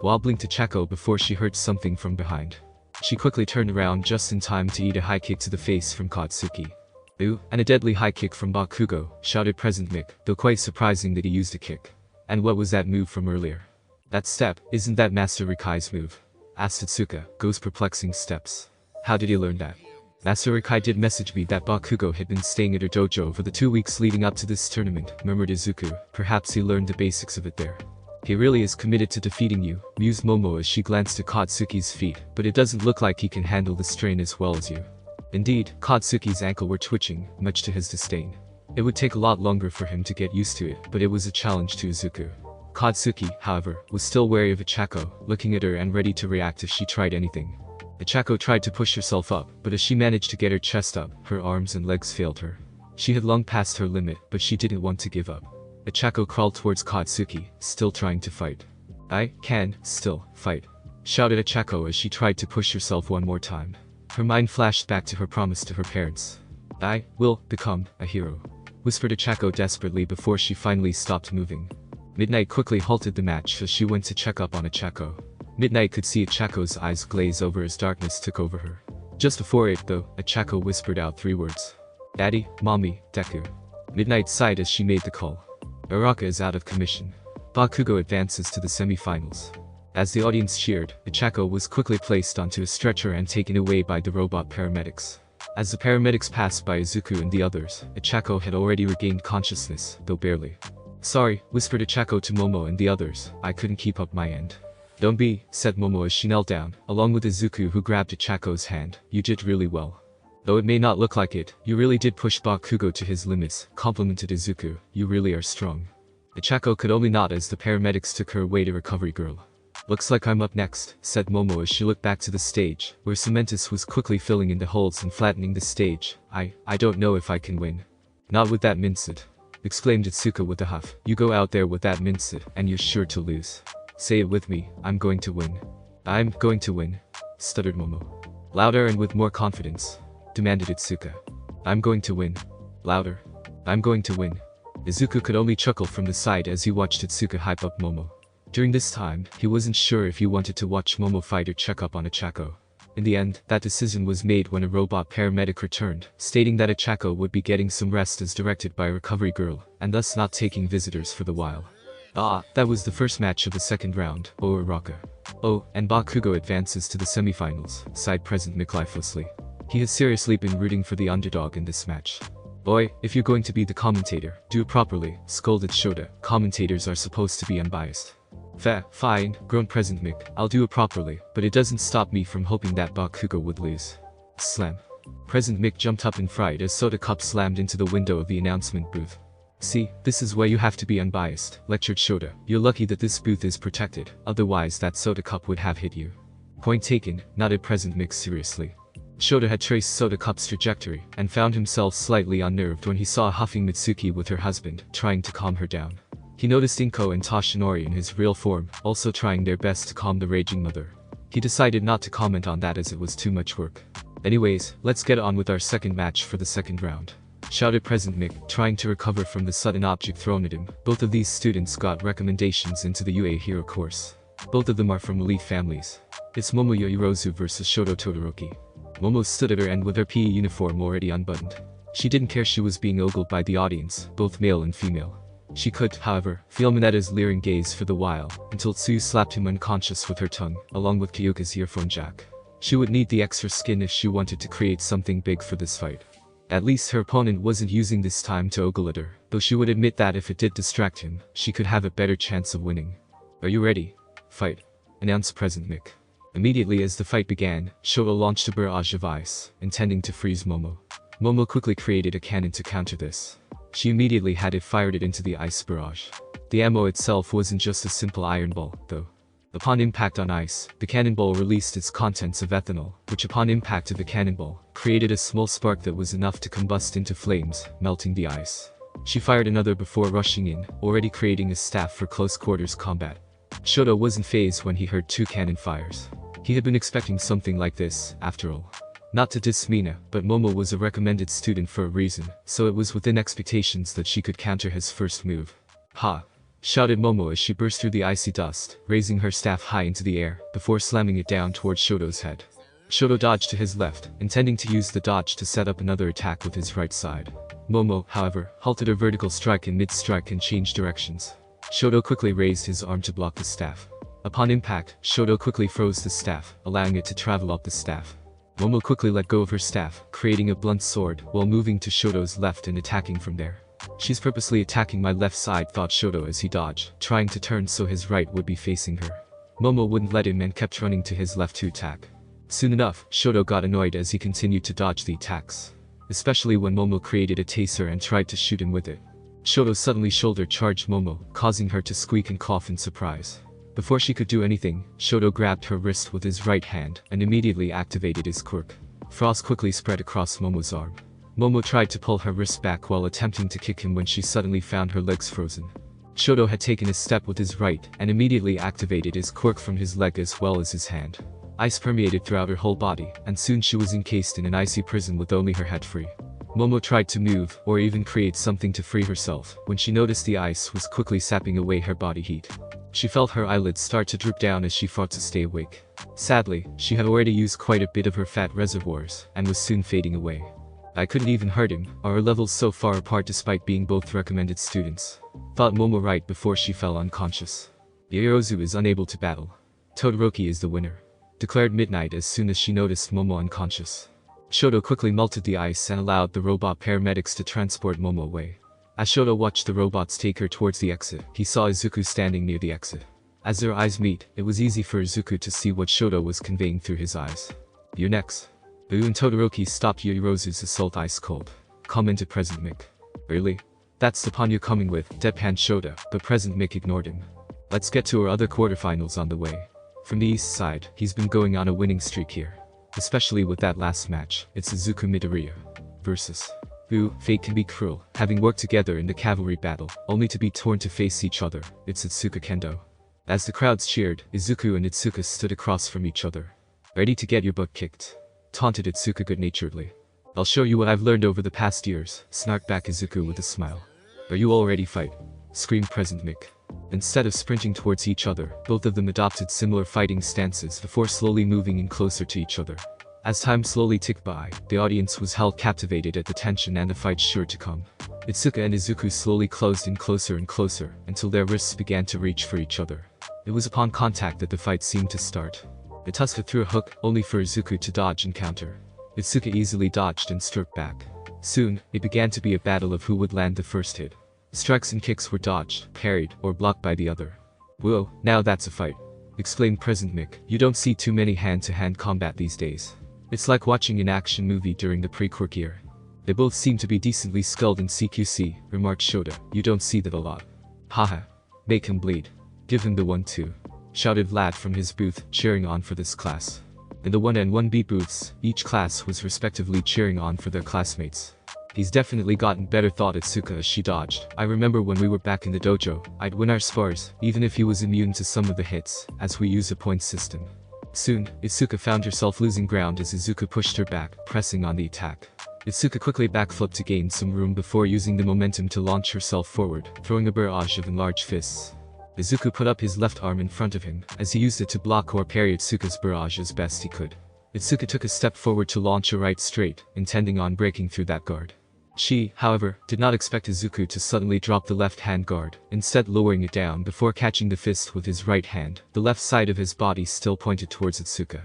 Wobbling to Ichako before she heard something from behind. She quickly turned around just in time to eat a high kick to the face from Katsuki. "Ooh," and a deadly high kick from Bakugo, shouted Present Mick, though quite surprising that he used a kick. "And what was that move from earlier?" "That step, isn't that Master Rikai's move?" asked Tsuka, Go's perplexing steps. "How did he learn that?" "Master Rikai did message me that Bakugo had been staying at her dojo for the 2 weeks leading up to this tournament," murmured Izuku. "Perhaps he learned the basics of it there." "He really is committed to defeating you," mused Momo as she glanced at Katsuki's feet, "but it doesn't look like he can handle the strain as well as you." Indeed, Katsuki's ankle were twitching, much to his disdain. It would take a lot longer for him to get used to it, but it was a challenge to Izuku. Katsuki, however, was still wary of Ichako, looking at her and ready to react if she tried anything. Ichako tried to push herself up, but as she managed to get her chest up, her arms and legs failed her. She had long passed her limit, but she didn't want to give up. Ichako crawled towards Katsuki, still trying to fight. "I can still fight," shouted Ichako as she tried to push herself one more time. Her mind flashed back to her promise to her parents. "I will become a hero," whispered Ichako desperately before she finally stopped moving. Midnight quickly halted the match as she went to check up on Ichako. Midnight could see Ichako's eyes glaze over as darkness took over her. Just before it, though, Ichako whispered out 3 words. "Daddy, Mommy, Deku." Midnight sighed as she made the call. Uraraka is out of commission. Bakugo advances to the semi-finals. As the audience cheered, Ichako was quickly placed onto a stretcher and taken away by the robot paramedics. As the paramedics passed by Izuku and the others, Ichako had already regained consciousness, though barely. "Sorry," whispered Ichako to Momo and the others, "I couldn't keep up my end." "Don't be," said Momo as she knelt down, along with Izuku who grabbed Ichako's hand. "You did really well. Though it may not look like it, you really did push Bakugo to his limits," complimented Izuku. "You really are strong." Ichako could only nod as the paramedics took her away to Recovery Girl. "Looks like I'm up next," said Momo as she looked back to the stage, where Cementus was quickly filling in the holes and flattening the stage. I don't know if I can win." "Not with that mindset," exclaimed Itsuka with a huff. "You go out there with that mindset, and you're sure to lose." "Say it with me, I'm going to win." "I'm going to win," stuttered Momo. "Louder and with more confidence," demanded Itsuka. "I'm going to win." "Louder." "I'm going to win." Izuku could only chuckle from the side as he watched Itsuka hype up Momo. During this time, he wasn't sure if he wanted to watch Momo fight or check up on Ichako. In the end, that decision was made when a robot paramedic returned, stating that Ichako would be getting some rest as directed by a Recovery Girl, and thus not taking visitors for the while. That was the first match of the second round, Uraraka. "Oh, and Bakugo advances to the semifinals," sighed Present Mick lifelessly. He has seriously been rooting for the underdog in this match. "Boy, if you're going to be the commentator, do it properly," scolded Shota. "Commentators are supposed to be unbiased." Fine," groaned Present Mick. "I'll do it properly, but it doesn't stop me from hoping that Bakugo would lose." Slam. Present Mick jumped up in fright as soda cup slammed into the window of the announcement booth. "See, this is why you have to be unbiased," lectured Shota. "You're lucky that this booth is protected, otherwise that soda cup would have hit you." "Point taken," nodded Present Mick seriously. Shota had traced Soda Cup's trajectory, and found himself slightly unnerved when he saw a huffing Mitsuki with her husband, trying to calm her down. He noticed Inko and Toshinori in his real form, also trying their best to calm the raging mother. He decided not to comment on that as it was too much work. "Anyways, let's get on with our second match for the second round," shouted Present Mick, trying to recover from the sudden object thrown at him. Both of these students got recommendations into the UA Hero course. Both of them are from elite families. It's Momo Yoirozu versus Shoto Todoroki. Momo stood at her end with her PE uniform already unbuttoned. She didn't care she was being ogled by the audience, both male and female. She could, however, feel Minetta's leering gaze for the while, until Tsuyu slapped him unconscious with her tongue, along with Kyoka's earphone jack. She would need the extra skin if she wanted to create something big for this fight. At least her opponent wasn't using this time to ogle at her, though she would admit that if it did distract him, she could have a better chance of winning. "Are you ready? Fight," announced Present Mick. Immediately as the fight began, Shoto launched a barrage of ice, intending to freeze Momo. Momo quickly created a cannon to counter this. She immediately had it fired into the ice barrage. The ammo itself wasn't just a simple iron ball, though. Upon impact on ice, the cannonball released its contents of ethanol, which upon impact of the cannonball, created a small spark that was enough to combust into flames, melting the ice. She fired another before rushing in, already creating a staff for close quarters combat. Shoto wasn't fazed when he heard 2 cannon fires. He had been expecting something like this, after all. Not to diss Mina, but Momo was a recommended student for a reason, so it was within expectations that she could counter his first move. Ha! Shouted Momo as she burst through the icy dust, raising her staff high into the air, before slamming it down towards Shoto's head. Shoto dodged to his left, intending to use the dodge to set up another attack with his right side. Momo, however, halted her vertical strike in mid-strike and changed directions. Shoto quickly raised his arm to block the staff. Upon impact, Shoto quickly froze the staff, allowing it to travel up the staff. Momo quickly let go of her staff, creating a blunt sword, while moving to Shoto's left and attacking from there. She's purposely attacking my left side, thought Shoto as he dodged, trying to turn so his right would be facing her. Momo wouldn't let him and kept running to his left to attack. Soon enough, Shoto got annoyed as he continued to dodge the attacks. Especially when Momo created a taser and tried to shoot him with it. Shoto suddenly shoulder charged Momo, causing her to squeak and cough in surprise. Before she could do anything, Shoto grabbed her wrist with his right hand and immediately activated his quirk. Frost quickly spread across Momo's arm. Momo tried to pull her wrist back while attempting to kick him when she suddenly found her legs frozen. Shoto had taken a step with his right and immediately activated his quirk from his leg as well as his hand. Ice permeated throughout her whole body, and soon she was encased in an icy prison with only her head free. Momo tried to move, or even create something to free herself, when she noticed the ice was quickly sapping away her body heat. She felt her eyelids start to droop down as she fought to stay awake. Sadly, she had already used quite a bit of her fat reservoirs, and was soon fading away. I couldn't even hurt him, our levels so far apart despite being both recommended students. Thought Momo right before she fell unconscious. Yorozu is unable to battle. Todoroki is the winner. Declared Midnight as soon as she noticed Momo unconscious. Shoto quickly melted the ice and allowed the robot paramedics to transport Momo away. As Shoto watched the robots take her towards the exit, he saw Izuku standing near the exit. As their eyes meet, it was easy for Izuku to see what Shoto was conveying through his eyes. "You're next." Boo and Todoroki stopped Yorozu's assault ice cold. Commented Present Mick. "Really? That's the pawn you're coming with," deadpanned Shota, but Present Mick ignored him. "Let's get to our other quarterfinals on the way." From the east side, he's been going on a winning streak here. Especially with that last match, it's Izuku Midoriya versus. Boo, fate can be cruel, having worked together in the cavalry battle, only to be torn to face each other, it's Itsuka Kendo. As the crowds cheered, Izuku and Itsuka stood across from each other. "Ready to get your butt kicked?" taunted Itsuka good-naturedly. "I'll show you what I've learned over the past years," snarked back Izuku with a smile. "Are you all ready fight?" screamed Present Mick. Instead of sprinting towards each other, both of them adopted similar fighting stances before slowly moving in closer to each other. As time slowly ticked by, the audience was held captivated at the tension and the fight sure to come. Itsuka and Izuku slowly closed in closer and closer, until their wrists began to reach for each other. It was upon contact that the fight seemed to start. Itsuka threw a hook, only for Izuku to dodge and counter. Itsuka easily dodged and struck back. Soon, it began to be a battle of who would land the first hit. Strikes and kicks were dodged, parried, or blocked by the other. "Whoa, now that's a fight," explained Present Mick. "You don't see too many hand-to-hand combat these days. It's like watching an action movie during the pre-quirk era." "They both seem to be decently skilled in CQC, remarked Shota. "You don't see that a lot." "Haha. Make him bleed. Give him the 1-2. Shouted Vlad from his booth, cheering on for this class. In the 1 and 1B booths, each class was respectively cheering on for their classmates. "He's definitely gotten better," thought Itsuka as she dodged. "I remember when we were back in the dojo, I'd win our spars, even if he was immune to some of the hits, as we use a point system." Soon, Itsuka found herself losing ground as Izuku pushed her back, pressing on the attack. Itsuka quickly backflipped to gain some room before using the momentum to launch herself forward, throwing a barrage of enlarged fists. Izuku put up his left arm in front of him, as he used it to block or parry Itsuka's barrage as best he could. Itsuka took a step forward to launch a right straight, intending on breaking through that guard. She, however, did not expect Izuku to suddenly drop the left-hand guard, instead lowering it down before catching the fist with his right hand, the left side of his body still pointed towards Itsuka.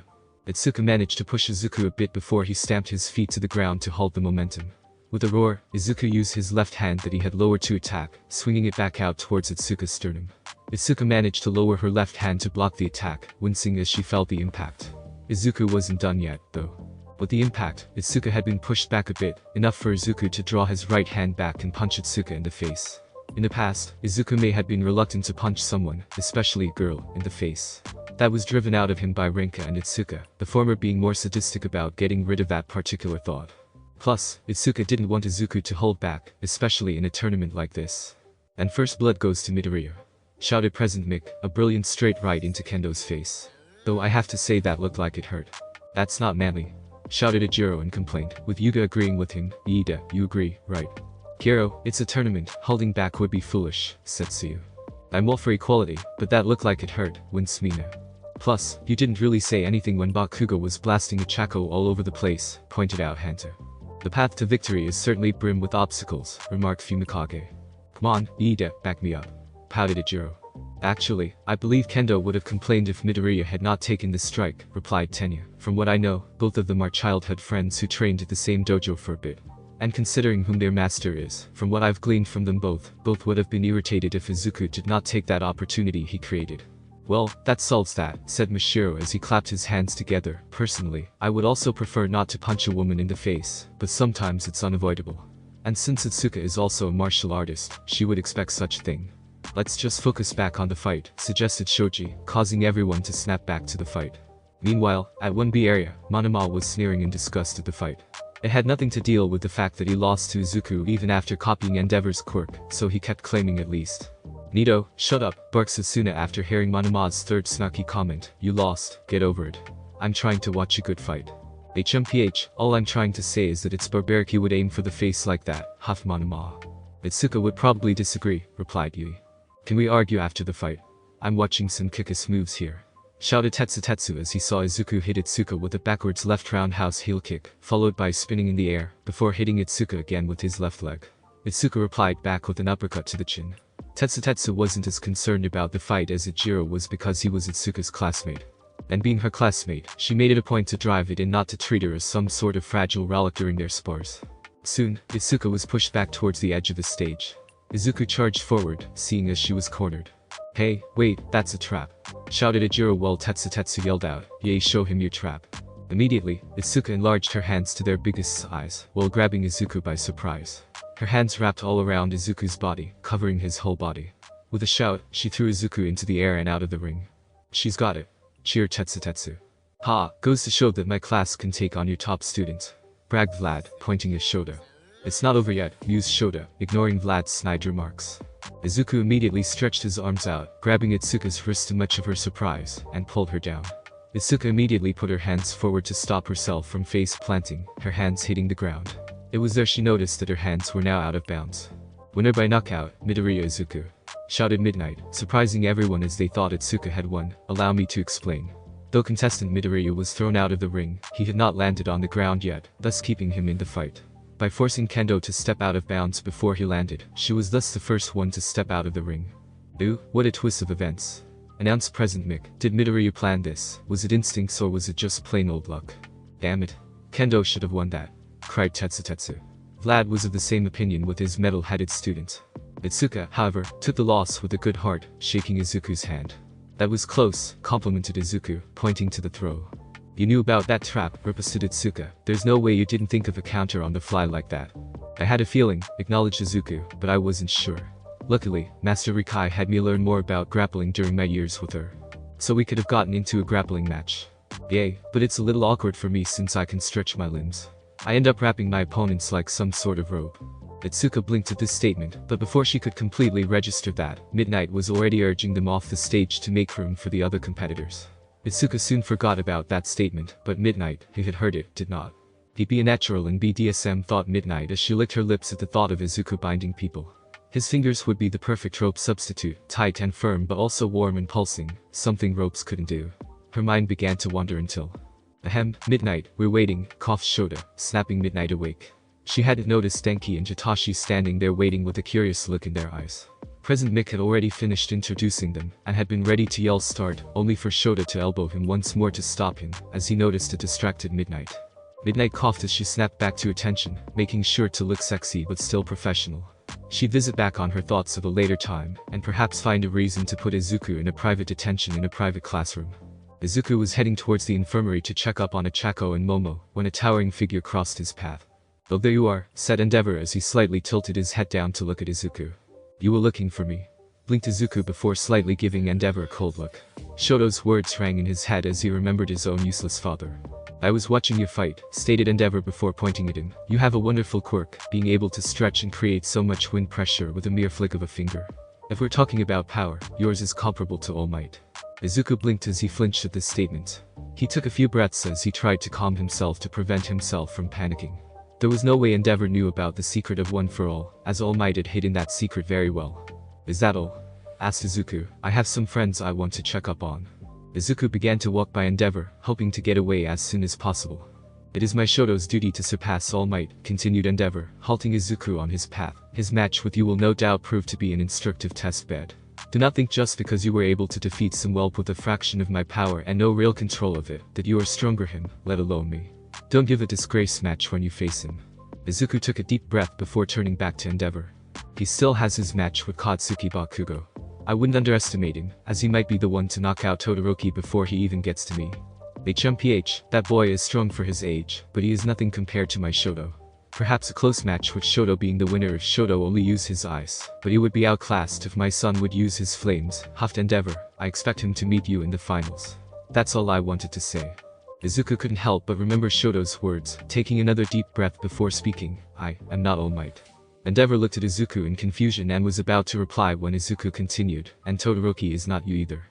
Itsuka managed to push Izuku a bit before he stamped his feet to the ground to halt the momentum. With a roar, Izuku used his left hand that he had lowered to attack, swinging it back out towards Itsuka's sternum. Itsuka managed to lower her left hand to block the attack, wincing as she felt the impact. Izuku wasn't done yet, though. With the impact, Itsuka had been pushed back a bit, enough for Izuku to draw his right hand back and punch Itsuka in the face. In the past, Izuku may have been reluctant to punch someone, especially a girl, in the face. That was driven out of him by Rinka and Itsuka, the former being more sadistic about getting rid of that particular thought. Plus, Itsuka didn't want Izuku to hold back, especially in a tournament like this. And first blood goes to Midoriya, shouted President Mick, a brilliant straight right into Kendo's face. Though I have to say that looked like it hurt. That's not manly, shouted Ijiro in complaint, with Yuga agreeing with him. Iida, you agree, right? Hiro, it's a tournament, holding back would be foolish, said Tsuyu. I'm all for equality, but that looked like it hurt, winced Mina. Plus, you didn't really say anything when Bakugo was blasting Ichako all over the place, pointed out Hanta. The path to victory is certainly brim with obstacles, remarked Fumikage. Come on, Iida, back me up, pouted Ijiro. Actually, I believe Kendo would have complained if Midoriya had not taken this strike, replied Tenya. From what I know, both of them are childhood friends who trained at the same dojo for a bit. And considering whom their master is, from what I've gleaned from them both would have been irritated if Izuku did not take that opportunity he created. Well, that solves that, said Mashiro as he clapped his hands together. Personally, I would also prefer not to punch a woman in the face, but sometimes it's unavoidable. And since Itsuka is also a martial artist, she would expect such thing. Let's just focus back on the fight, suggested Shoji, causing everyone to snap back to the fight. Meanwhile, at 1B area, Monoma was sneering in disgust at the fight. It had nothing to deal with the fact that he lost to Izuku even after copying Endeavor's quirk, so he kept claiming at least. Nito, shut up, barked Sasuna after hearing Monoma's third snarky comment. You lost, get over it. I'm trying to watch a good fight. HMPH, all I'm trying to say is that it's barbaric he would aim for the face like that, huffed Monoma. Itsuka would probably disagree, replied Yui. Can we argue after the fight? I'm watching some kick-ass moves here, shouted Tetsu as he saw Izuku hit Itsuka with a backwards left roundhouse heel kick, followed by spinning in the air, before hitting Itsuka again with his left leg. Itsuka replied back with an uppercut to the chin. Tetsu wasn't as concerned about the fight as Ijiro was because he was Itsuka's classmate. And being her classmate, she made it a point to drive it in not to treat her as some sort of fragile relic during their spars. Soon, Itsuka was pushed back towards the edge of the stage. Izuku charged forward, seeing as she was cornered. Hey, wait, that's a trap, shouted Ijiro while Tetsu yelled out, Yay, show him your trap. Immediately, Itsuka enlarged her hands to their biggest size, while grabbing Izuku by surprise. Her hands wrapped all around Izuku's body, covering his whole body. With a shout, she threw Izuku into the air and out of the ring. She's got it, cheered Tetsu. Ha, goes to show that my class can take on your top students, bragged Vlad, pointing at Shota. It's not over yet, mused Shota, ignoring Vlad's snide remarks. Izuku immediately stretched his arms out, grabbing Itsuka's wrist to much of her surprise, and pulled her down. Itsuka immediately put her hands forward to stop herself from face planting, her hands hitting the ground. It was there she noticed that her hands were now out of bounds. Winner by knockout, Midoriya Izuku, shouted Midnight, surprising everyone as they thought Itsuka had won. Allow me to explain. Though contestant Midoriya was thrown out of the ring, he had not landed on the ground yet, thus keeping him in the fight. By forcing Kendo to step out of bounds before he landed, she was thus the first one to step out of the ring. Ooh, what a twist of events, announced President Mick. Did Midoriya plan this? Was it instincts or was it just plain old luck? Damn it. Kendo should have won that, cried Tetsu. Vlad was of the same opinion with his metal-headed student. Itsuka, however, took the loss with a good heart, shaking Izuku's hand. That was close, complimented Izuku, pointing to the throw. You knew about that trap, riposted Itsuka. There's no way you didn't think of a counter on the fly like that. I had a feeling, acknowledged Izuku, but I wasn't sure. Luckily, Master Rikai had me learn more about grappling during my years with her. So we could have gotten into a grappling match. Yay, but it's a little awkward for me since I can stretch my limbs. I end up wrapping my opponents like some sort of rope. Itsuka blinked at this statement, but before she could completely register that, Midnight was already urging them off the stage to make room for the other competitors. Itsuka soon forgot about that statement, but Midnight, who had heard it, did not. He'd be a natural in BDSM, thought Midnight as she licked her lips at the thought of Izuku binding people. His fingers would be the perfect rope substitute, tight and firm but also warm and pulsing, something ropes couldn't do. Her mind began to wander until... Ahem, Midnight, we're waiting, coughed Shota, snapping Midnight awake. She hadn't noticed Denki and Jitashi standing there waiting with a curious look in their eyes. President Mick had already finished introducing them, and had been ready to yell start, only for Shota to elbow him once more to stop him, as he noticed a distracted Midnight. Midnight coughed as she snapped back to attention, making sure to look sexy but still professional. She'd visit back on her thoughts of a later time, and perhaps find a reason to put Izuku in a private detention in a private classroom. Izuku was heading towards the infirmary to check up on Ichako and Momo, when a towering figure crossed his path. Oh, there you are, said Endeavor as he slightly tilted his head down to look at Izuku. You were looking for me. blinked Izuku before slightly giving Endeavor a cold look. Shoto's words rang in his head as he remembered his own useless father. "I was watching you fight," stated Endeavor before pointing at him. "You have a wonderful quirk, being able to stretch and create so much wind pressure with a mere flick of a finger. If we're talking about power, yours is comparable to All Might." Izuku blinked as he flinched at this statement. He took a few breaths as he tried to calm himself to prevent himself from panicking. There was no way Endeavor knew about the secret of One for All, as All Might had hidden that secret very well. "Is that all?" asked Izuku. "I have some friends I want to check up on." Izuku began to walk by Endeavor, hoping to get away as soon as possible. "It is my Shoto's duty to surpass All Might," continued Endeavor, halting Izuku on his path. "His match with you will no doubt prove to be an instructive test bed. Do not think just because you were able to defeat some whelp with a fraction of my power and no real control of it, that you are stronger him, let alone me. Don't give a disgrace match when you face him." Izuku took a deep breath before turning back to Endeavor. "He still has his match with Katsuki Bakugo. I wouldn't underestimate him, as he might be the one to knock out Todoroki before he even gets to me. HMPH, that boy is strong for his age, but he is nothing compared to my Shoto. Perhaps a close match with Shoto being the winner if Shoto only used his eyes, but he would be outclassed if my son would use his flames," huffed Endeavor. "I expect him to meet you in the finals." That's all I wanted to say. Izuku couldn't help but remember Shoto's words, taking another deep breath before speaking. "I am not All Might." Endeavor looked at Izuku in confusion and was about to reply when Izuku continued, "And Todoroki is not you either."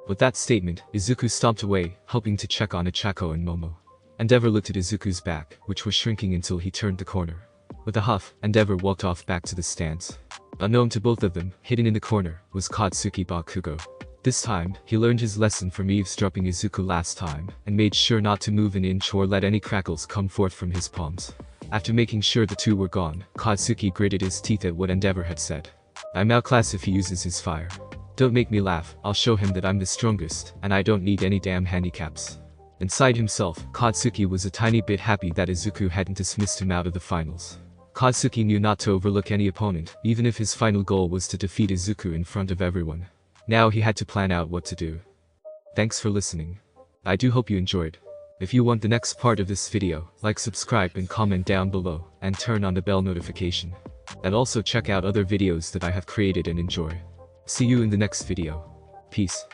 With that statement, Izuku stomped away, hoping to check on Ichako and Momo. Endeavor looked at Izuku's back, which was shrinking until he turned the corner. With a huff, Endeavor walked off back to the stands. Unknown to both of them, hidden in the corner, was Katsuki Bakugo. This time, he learned his lesson from eavesdropping Izuku last time, and made sure not to move an inch or let any crackles come forth from his palms. After making sure the two were gone, Katsuki gritted his teeth at what Endeavor had said. "I'm outclassed if he uses his fire. Don't make me laugh, I'll show him that I'm the strongest, and I don't need any damn handicaps." Inside himself, Katsuki was a tiny bit happy that Izuku hadn't dismissed him out of the finals. Katsuki knew not to overlook any opponent, even if his final goal was to defeat Izuku in front of everyone. Now he had to plan out what to do. Thanks for listening. I do hope you enjoyed. If you want the next part of this video, like, subscribe and comment down below, and turn on the bell notification. And also check out other videos that I have created and enjoy. See you in the next video. Peace.